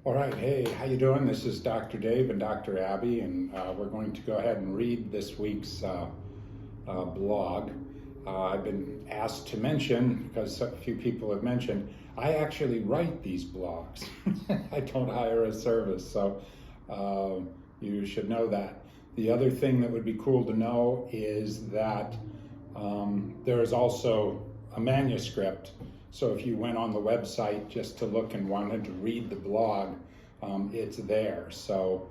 All right, hey, how you doing? This is Dr. Dave and Dr. Abby, and we're going to go ahead and read this week's blog. I've been asked to mention, because a few people have mentioned, I actually write these blogs. I don't hire a service, so you should know that. The other thing that would be cool to know is that there is also a manuscript. So if you went on the website just to look and wanted to read the blog, it's there. So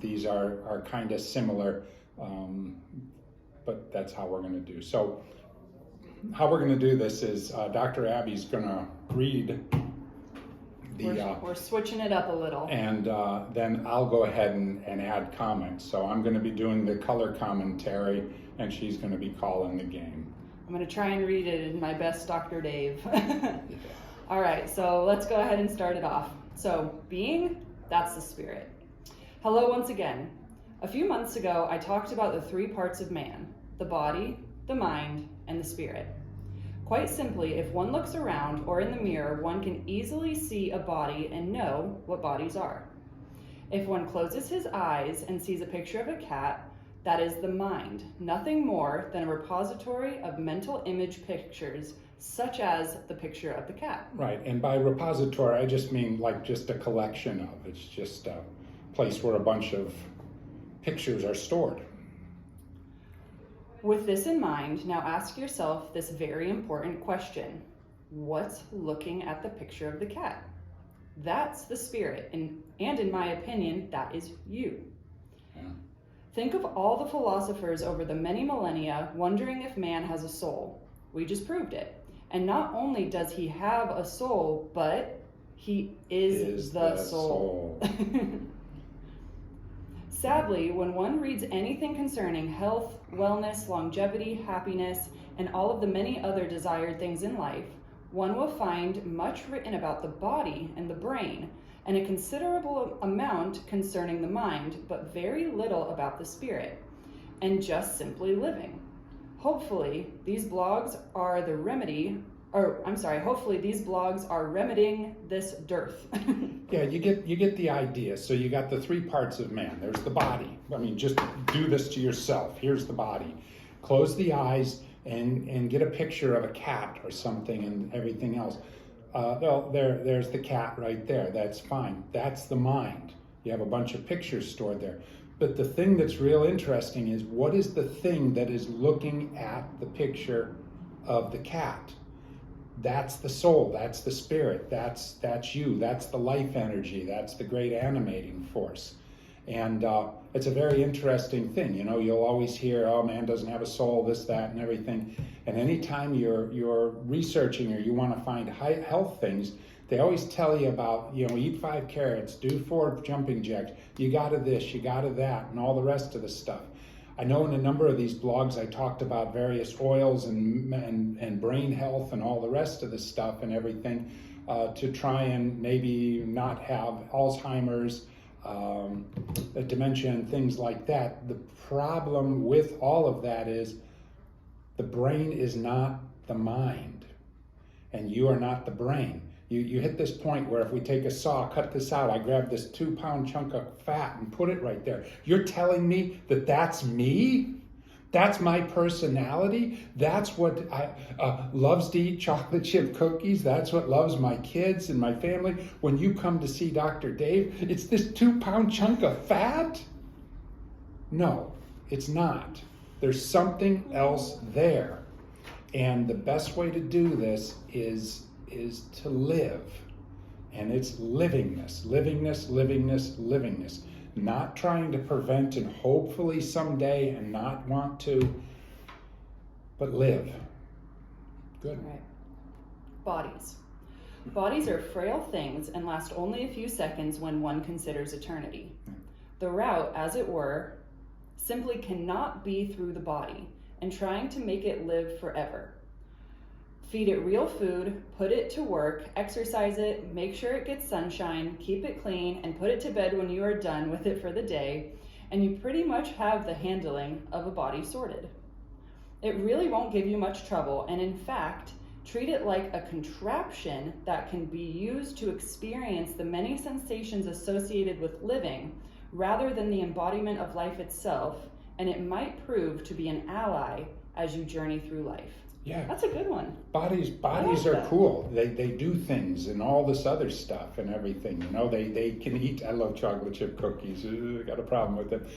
these are kind of similar, but that's how we're going to do. So how we're going to do this is Dr. Abby's going to read the... We're switching it up a little. And then I'll go ahead and add comments. So I'm going to be doing the color commentary, and she's going to be calling the game. I'm going to try and read it in my best Dr. Dave. All right, so let's go ahead and start it off. So, being, that's the spirit. Hello once again. A few months ago, I talked about the three parts of man: the body, the mind, and the spirit. Quite simply, if one looks around or in the mirror, one can easily see a body and know what bodies are. If one closes his eyes and sees a picture of a cat, that is the mind, nothing more than a repository of mental image pictures, such as the picture of the cat. Right, and by repository, I just mean like just a collection of. It's just a place where a bunch of pictures are stored. With this in mind, now ask yourself this very important question. What's looking at the picture of the cat? That's the spirit, and in my opinion, that is you. Yeah. Think of all the philosophers over the many millennia wondering if man has a soul. We just proved it. And not only does he have a soul, but he is the soul. Sadly, when one reads anything concerning health, wellness, longevity, happiness, and all of the many other desired things in life, one will find much written about the body and the brain, and a considerable amount concerning the mind, but very little about the spirit, and just simply living. Hopefully, these blogs are hopefully these blogs are remedying this dearth. Yeah, you get the idea. So you got the three parts of man. There's the body. I mean, just do this to yourself. Here's the body. Close the eyes and get a picture of a cat or something and everything else. There's the cat right there. That's fine. That's the mind. You have a bunch of pictures stored there. But the thing that's real interesting is, what is the thing that is looking at the picture of the cat? That's the soul. That's the spirit. That's you. That's the life energy. That's the great animating force. And it's a very interesting thing. You know, you'll always hear, oh, man doesn't have a soul, this, that, and everything. And anytime you're researching or you want to find health things, they always tell you about, you know, eat 5 carrots, do 4 jumping jacks, you gotta this, you gotta that, and all the rest of the stuff. I know in a number of these blogs I talked about various oils and brain health and all the rest of the stuff and everything to try and maybe not have Alzheimer's, dementia and things like that. The problem with all of that is the brain is not the mind, and you are not the brain. You hit this point where if we take a saw, cut this out, I grab this 2-pound chunk of fat and put it right there. You're telling me that that's me? That's my personality? That's what loves to eat chocolate chip cookies? That's what loves my kids and my family? When you come to see Dr. Dave, it's this 2-pound chunk of fat? No, it's not. There's something else there. And the best way to do this is to live. And it's livingness, livingness, livingness, livingness. Not trying to prevent and hopefully someday and not want to, but live. Good. All right. Bodies. Bodies are frail things and last only a few seconds when one considers eternity. The route, as it were, simply cannot be through the body and trying to make it live forever. Feed it real food, put it to work, exercise it, make sure it gets sunshine, keep it clean, and put it to bed when you are done with it for the day, and you pretty much have the handling of a body sorted. It really won't give you much trouble, and in fact, Treat it like a contraption that can be used to experience the many sensations associated with living, rather than the embodiment of life itself, and it might prove to be an ally as you journey through life. Yeah. That's a good one. Bodies are cool. They do things and all this other stuff and everything. They can eat. I love chocolate chip cookies. I got a problem with them.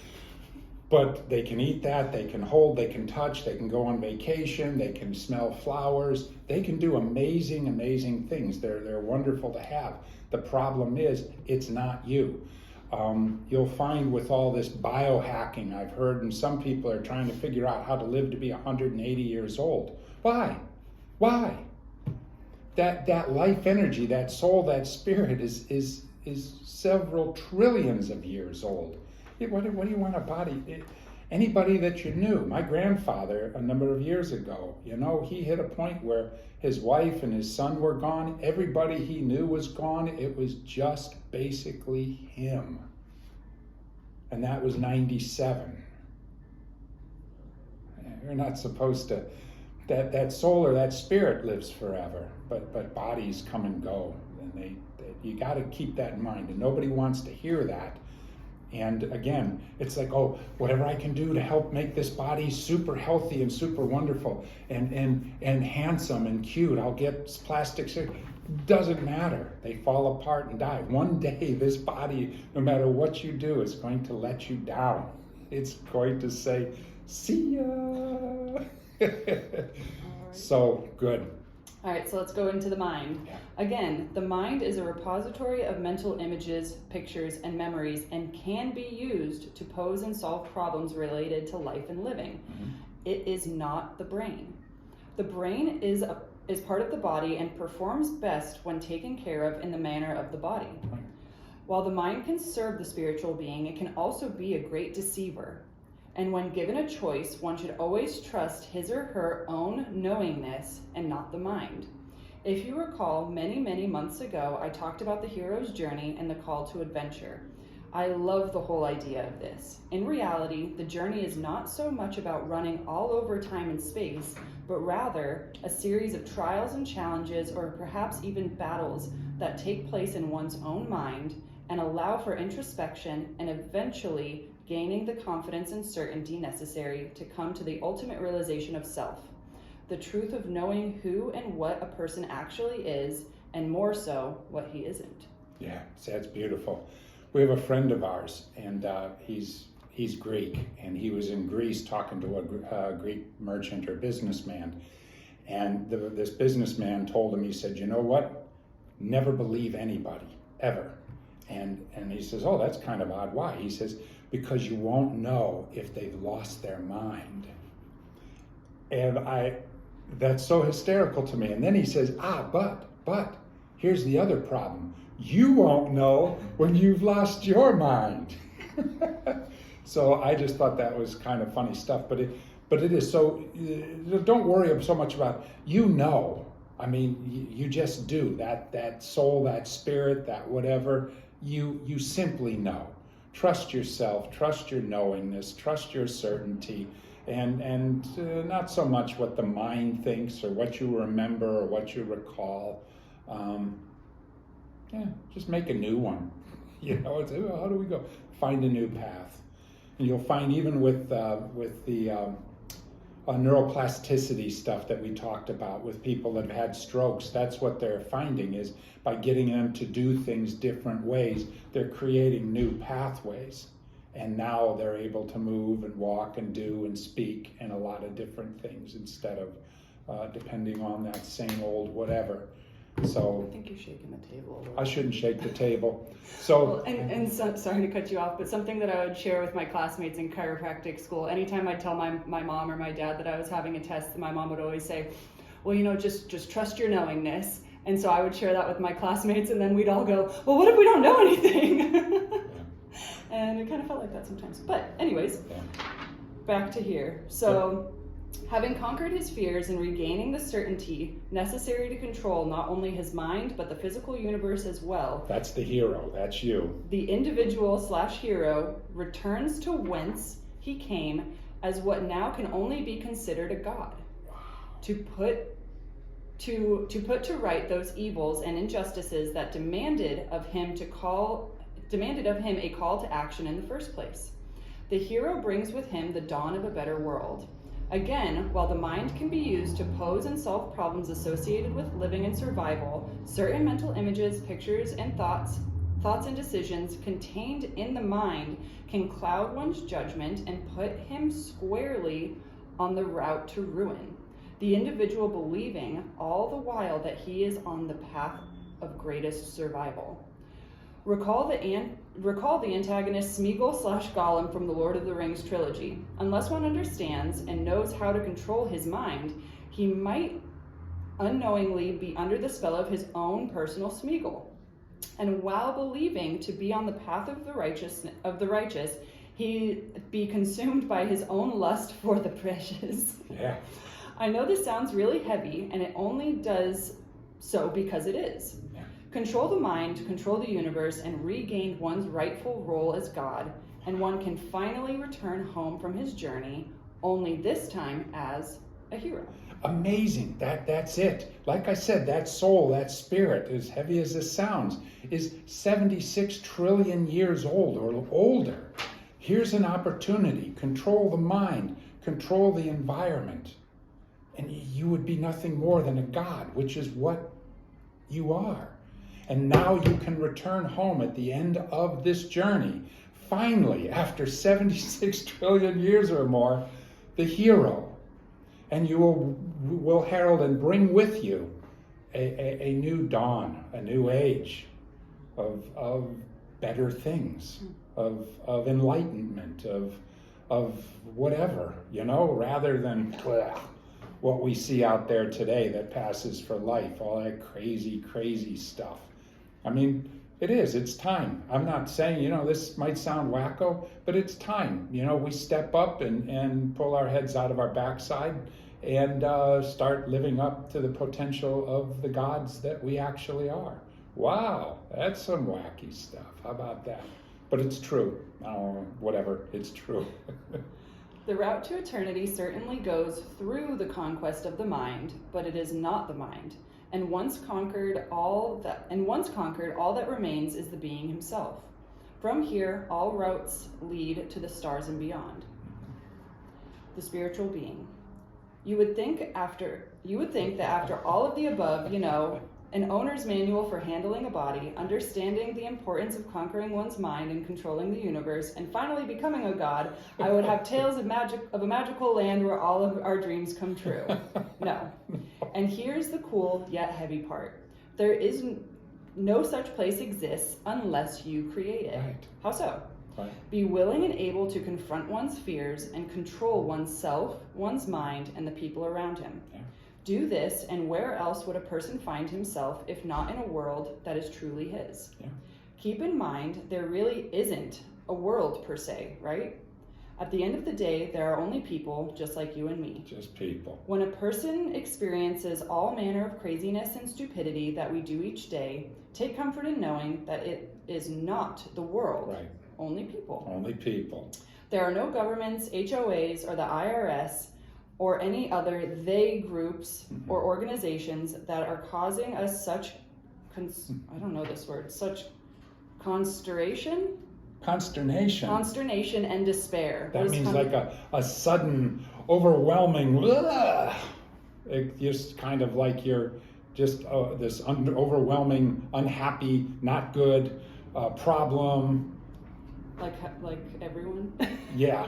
But they can eat that, they can hold, they can touch, they can go on vacation, they can smell flowers. They can do amazing, amazing things. They're wonderful to have. The problem is, it's not you. You'll find with all this biohacking I've heard, and some people are trying to figure out how to live to be 180 years old. Why? That life energy, that soul, that spirit is several trillions of years old. What do you want a body? Anybody that you knew, my grandfather a number of years ago, he hit a point where his wife and his son were gone. Everybody he knew was gone. It was just basically him. And that was 97. You're not supposed to, that soul or that spirit lives forever, but bodies come and go. And you got to keep that in mind. And nobody wants to hear that. And again, it's like, oh, whatever I can do to help make this body super healthy and super wonderful and handsome and cute, I'll get plastic surgery. Doesn't matter. They fall apart and die. One day, this body, no matter what you do, is going to let you down. It's going to say, see ya. So, good. All right, so let's go into the mind. Again, the mind is a repository of mental images, pictures, and memories, and can be used to pose and solve problems related to life and living. Mm-hmm. It is not the brain. The brain is part of the body and performs best when taken care of in the manner of the body. Right. While the mind can serve the spiritual being, it can also be a great deceiver. And when given a choice, one should always trust his or her own knowingness and not the mind. If you recall, many, many months ago, I talked about the hero's journey and the call to adventure. I love the whole idea of this. In reality, the journey is not so much about running all over time and space, but rather a series of trials and challenges, or perhaps even battles that take place in one's own mind and allow for introspection and eventually gaining the confidence and certainty necessary to come to the ultimate realization of self, the truth of knowing who and what a person actually is, and more so, what he isn't. Yeah, that's beautiful. We have a friend of ours, and he's Greek, and he was in Greece talking to a Greek merchant or businessman, and this businessman told him, he said, you know what? Never believe anybody, ever. And he says, oh, that's kind of odd. Why? He says, because you won't know if they've lost their mind. And that's so hysterical to me. And then he says, but here's the other problem. You won't know when you've lost your mind. So I just thought that was kind of funny stuff. But it is so, don't worry so much about, I mean, you just do. That soul, that spirit, that whatever, you simply know. Trust yourself, trust your knowingness, trust your certainty, and not so much what the mind thinks or what you remember or what you recall. Just make a new one. It's, how do we go? Find a new path. And you'll find even with the neuroplasticity stuff that we talked about with people that have had strokes, that's what they're finding is by getting them to do things different ways, they're creating new pathways. And now they're able to move and walk and do and speak and a lot of different things instead of depending on that same old whatever. So I think you're shaking the table a little. I shouldn't shake the table. So sorry to cut you off, but something that I would share with my classmates in chiropractic school, anytime I'd tell my mom or my dad that I was having a test, my mom would always say, well, just trust your knowingness. And so I would share that with my classmates, and then we'd all go, well, what if we don't know anything? And it kind of felt like that sometimes. But anyways, back to here. So having conquered his fears and regaining the certainty necessary to control not only his mind, but the physical universe as well. That's the hero. That's you. The individual/hero returns to whence he came as what now can only be considered a god. To put to put to right those evils and injustices that demanded of him a call to action in the first place. The hero brings with him the dawn of a better world. Again, while the mind can be used to pose and solve problems associated with living and survival, certain mental images, pictures, and thoughts and decisions contained in the mind can cloud one's judgment and put him squarely on the route to ruin, the individual believing all the while that he is on the path of greatest survival. Recall the antagonist Smeagol/Gollum from the Lord of the Rings trilogy. Unless one understands and knows how to control his mind, he might unknowingly be under the spell of his own personal Smeagol. And while believing to be on the path of the righteous, he be consumed by his own lust for the precious. Yeah. I know this sounds really heavy, and it only does so because it is. Yeah. Control the mind, control the universe, and regain one's rightful role as God, and one can finally return home from his journey, only this time as a hero. Amazing. That's it. Like I said, that soul, that spirit, as heavy as this sounds, is 76 trillion years old or older. Here's an opportunity. Control the mind, control the environment, and you would be nothing more than a god, which is what you are. And now you can return home at the end of this journey. Finally, after 76 trillion years or more, the hero. And you will herald and bring with you a new dawn, a new age of better things, of enlightenment, of whatever, rather than what we see out there today that passes for life, all that crazy stuff. I mean, it's time. I'm not saying, this might sound wacko, but it's time. We step up and pull our heads out of our backside and start living up to the potential of the gods that we actually are. Wow, that's some wacky stuff. How about that? But it's true. Oh, whatever, it's true. The route to eternity certainly goes through the conquest of the mind, but it is not the mind. And once conquered, all that remains is the being himself. From here, all routes lead to the stars and beyond. The spiritual being. You would think that after all of the above, an owner's manual for handling a body, understanding the importance of conquering one's mind and controlling the universe, and finally becoming a god, I would have tales of a magical land where all of our dreams come true. No. And here's the cool yet heavy part. There is no such place exists unless you create it. Right. How so? Right. Be willing and able to confront one's fears and control oneself, one's mind, and the people around him. Yeah. Do this, and where else would a person find himself if not in a world that is truly his? Yeah. Keep in mind, there really isn't a world per se, right? At the end of the day, there are only people just like you and me. Just people. When a person experiences all manner of craziness and stupidity that we do each day, take comfort in knowing that it is not the world. Right. Only people. Only people. There are no governments, HOAs, or the IRS, or any other they groups or organizations that are causing us such, I don't know this word, such consternation? Consternation and despair. That means like a sudden, overwhelming, it just kind of like you're just this overwhelming, unhappy, not good problem. Like everyone? Yeah.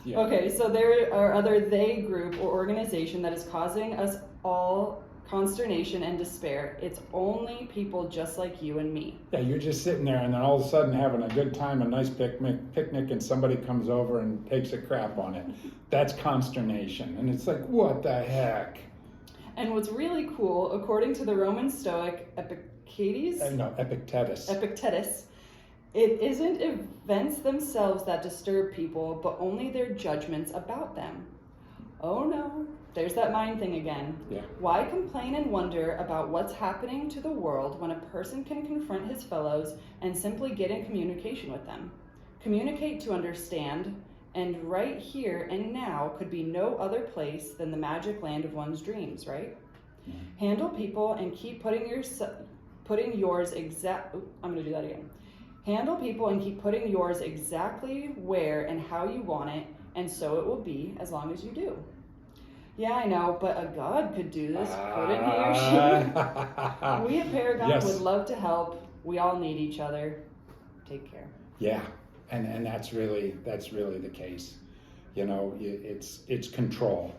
Yeah. Okay, so there are other they group or organization that is causing us all consternation and despair. It's only people just like you and me. Yeah, you're just sitting there and then all of a sudden having a good time, a nice picnic, and somebody comes over and takes a crap on it. That's consternation. And it's like, what the heck? And what's really cool, according to the Roman Stoic Epictetus, it isn't events themselves that disturb people, but only their judgments about them. Oh no, there's that mind thing again. Yeah. Why complain and wonder about what's happening to the world when a person can confront his fellows and simply get in communication with them? Communicate to understand, and right here and now could be no other place than the magic land of one's dreams, right? Handle people and keep putting yours I'm going to do that again. Handle people and keep putting yours exactly where and how you want it, and so it will be as long as you do. Yeah, I know, but a God could do this, couldn't he or she? We at Paragon Yes. would love to help. We all need each other. Take care. Yeah, and that's really the case. You know, it's control.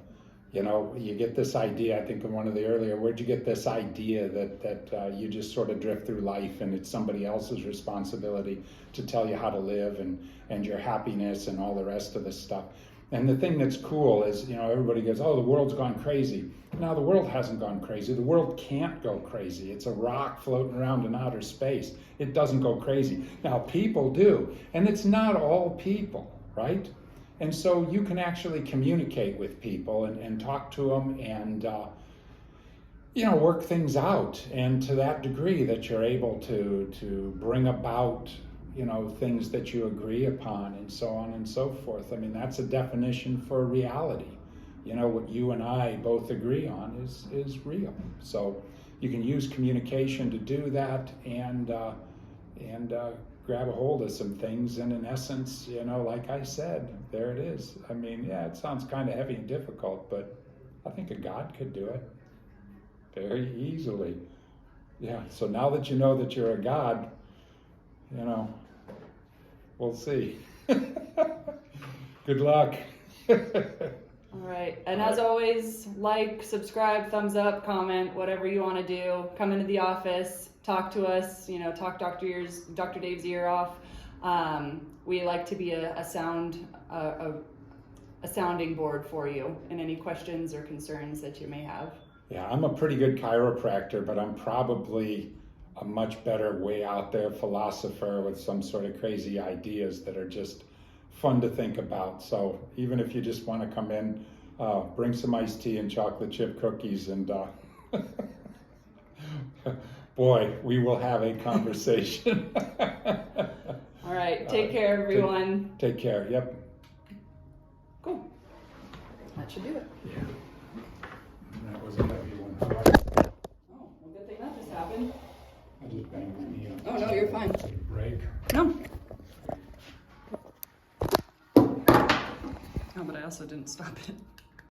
You know, you get this idea, I think in one of the earlier, where'd you get this idea that you just sort of drift through life and it's somebody else's responsibility to tell you how to live and your happiness and all the rest of this stuff. And the thing that's cool is, you know, everybody goes, oh, the world's gone crazy. No, the world hasn't gone crazy. The world can't go crazy. It's a rock floating around in outer space. It doesn't go crazy. Now, people do, and it's not all people, right? And so you can actually communicate with people and talk to them and, you know, work things out. And to that degree that you're able to bring about, you know, things that you agree upon and so on and so forth. I mean, that's a definition for reality. You know, what you and I both agree on is real. So you can use communication to do that and grab a hold of some things, and in essence, you know, like I said, there it is. I mean, yeah, it sounds kind of heavy and difficult, but I think a God could do it very easily. Yeah, so now that you know that you're a God, you know, we'll see. Good luck. All right, and as always, like, subscribe, thumbs up, comment, whatever you want to do. Come into the office, talk to us, you know, talk Dr. Dave's ear off. We like to be a sounding board for you in any questions or concerns that you may have. Yeah, I'm a pretty good chiropractor, but I'm probably a much better way out there philosopher with some sort of crazy ideas that are just fun to think about. So even if you just want to come in, bring some iced tea and chocolate chip cookies, and boy, we will have a conversation. All right, take care, everyone. Take care. Yep. Cool. That should do it. Yeah. That was a heavy one. Oh, well, good thing that just happened. I just banged my knee on. Oh, no, you're fine. Take a break. No. Oh, but I also didn't stop it.